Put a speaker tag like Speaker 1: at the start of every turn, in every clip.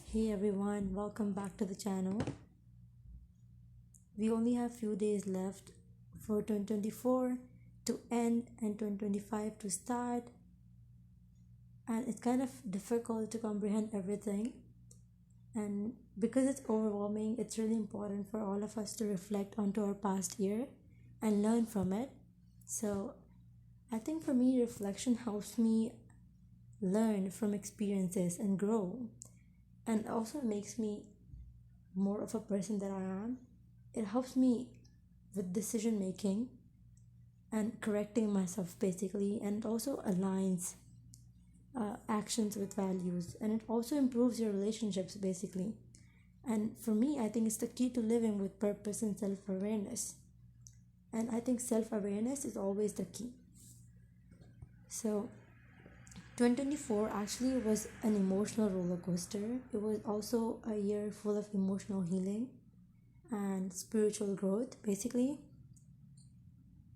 Speaker 1: Hey everyone, welcome back to the channel. We only have few days left for 2024 to end and 2025 to start, and it's kind of difficult to comprehend everything. And because it's overwhelming, it's really important for all of us to reflect onto our past year and learn from it. So, I think for me, reflection helps me learn from experiences and grow, and also makes me more of a person that I am. It helps me with decision making and correcting myself basically, and also aligns actions with values, and it also improves your relationships basically. And for me, I think it's the key to living with purpose and self-awareness, and I think self-awareness is always the key. So 2024 actually was an emotional roller coaster. It was also a year full of emotional healing and spiritual growth basically.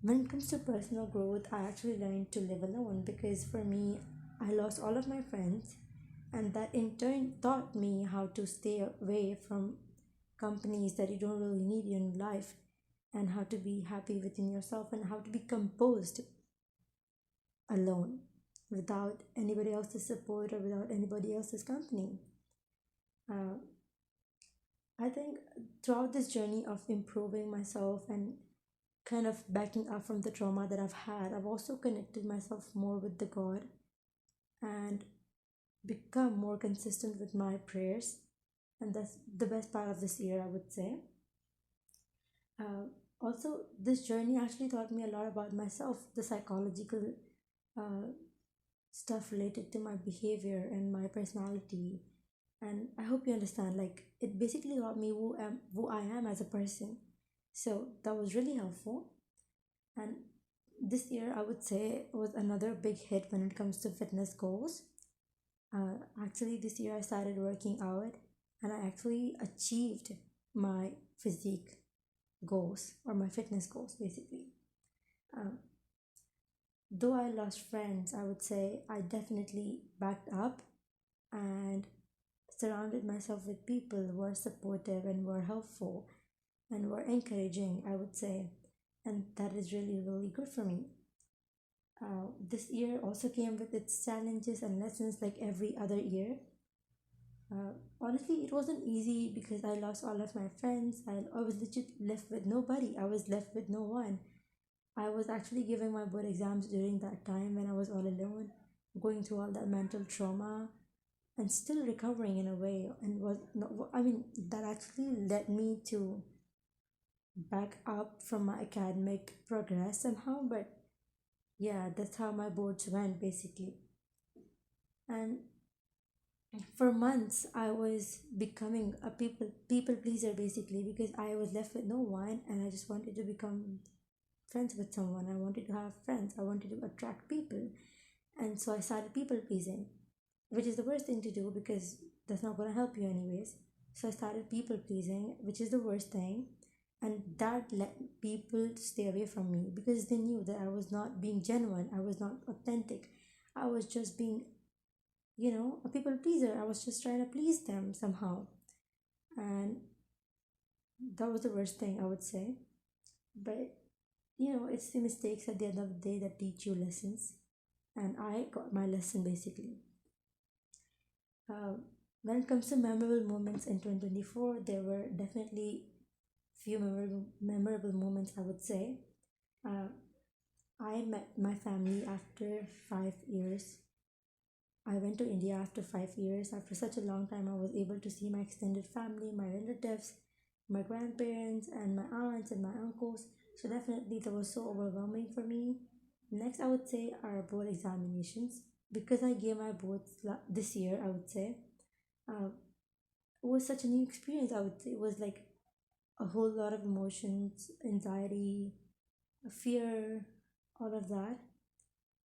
Speaker 1: When it comes to personal growth, I actually learned to live alone because for me, I lost all of my friends, and that in turn taught me how to stay away from companies that you don't really need in life, and how to be happy within yourself, and how to be composed alone without anybody else's support or without anybody else's company. Uh, I think throughout this journey of improving myself and kind of backing up from the trauma that I've had, I've also connected myself more with the God and become more consistent with my prayers. And that's the best part of this year, I would say. Uh, Also, this journey actually taught me a lot about myself, the psychological uh, stuff related to my behavior and my personality. And I hope you understand, like, it basically taught me who I am as a person. So that was really helpful. And this year, I would say, was another big hit when it comes to fitness goals. Actually, this year I started working out, and I actually achieved my physique goals or my fitness goals basically. Um, though I lost friends, I would say I definitely backed up and surrounded myself with people who are supportive and were helpful and were encouraging, I would say. And that is really, really good for me. This year also came with its challenges and lessons like every other year. Honestly, it wasn't easy because I lost all of my friends. I was legit left with nobody. I was left with no one. I was actually giving my board exams during that time when I was all alone, going through all that mental trauma and still recovering in a way. And was not, I mean, that actually led me to back up from my academic progress somehow. But yeah, that's how my boards went basically. And for months I was becoming a people pleaser basically because I was left with no one, and I just wanted to become friends with someone. I wanted to have friends, I wanted to attract people, and so I started people pleasing, which is the worst thing to do because that's not going to help you anyways. So I started people pleasing, which is the worst thing, and that let people stay away from me because they knew that I was not being genuine, I was not authentic, I was just being, a people pleaser. I was just trying to please them somehow. And that was the worst thing, I would say. But, it's the mistakes at the end of the day that teach you lessons. And I got my lesson basically. Uh, when it comes to memorable moments in 2024, there were definitely few memorable moments, I would say. Uh, I met my family after 5 years. I went to India after 5 years. After such a long time, I was able to see my extended family, my relatives, my grandparents, and my aunts and my uncles. So, definitely, that was so overwhelming for me. Next, I would say, are board examinations. Because I gave my boards this year, I would say, uh, it was such a new experience. I would say it was like a whole lot of emotions, anxiety, fear, all of that.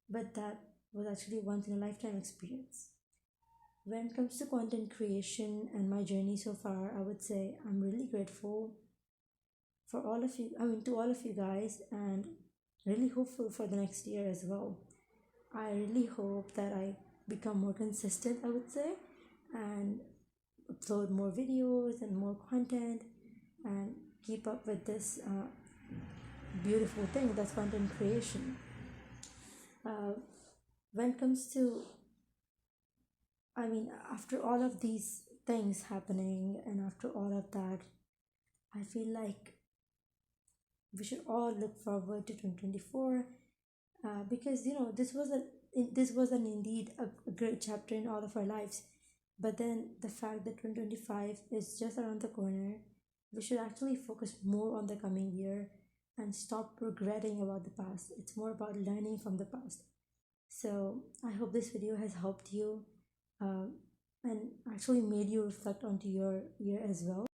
Speaker 1: But that was actually once in a lifetime experience. When it comes to content creation and my journey so far, I would say I'm really grateful for all of you, to all of you guys, and really hopeful for the next year as well. I really hope that I become more consistent, I would say, and upload more videos and more content and keep up with this beautiful thing that's content creation. uh, when it comes to, I mean, after all of these things happening and after all of that, I feel like we should all look forward to 2024, because this was an indeed a great chapter in all of our lives. But then the fact that 2025 is just around the corner, we should actually focus more on the coming year and stop regretting about the past. It's more about learning from the past. So I hope this video has helped you, uh, and actually made you reflect onto your year as well.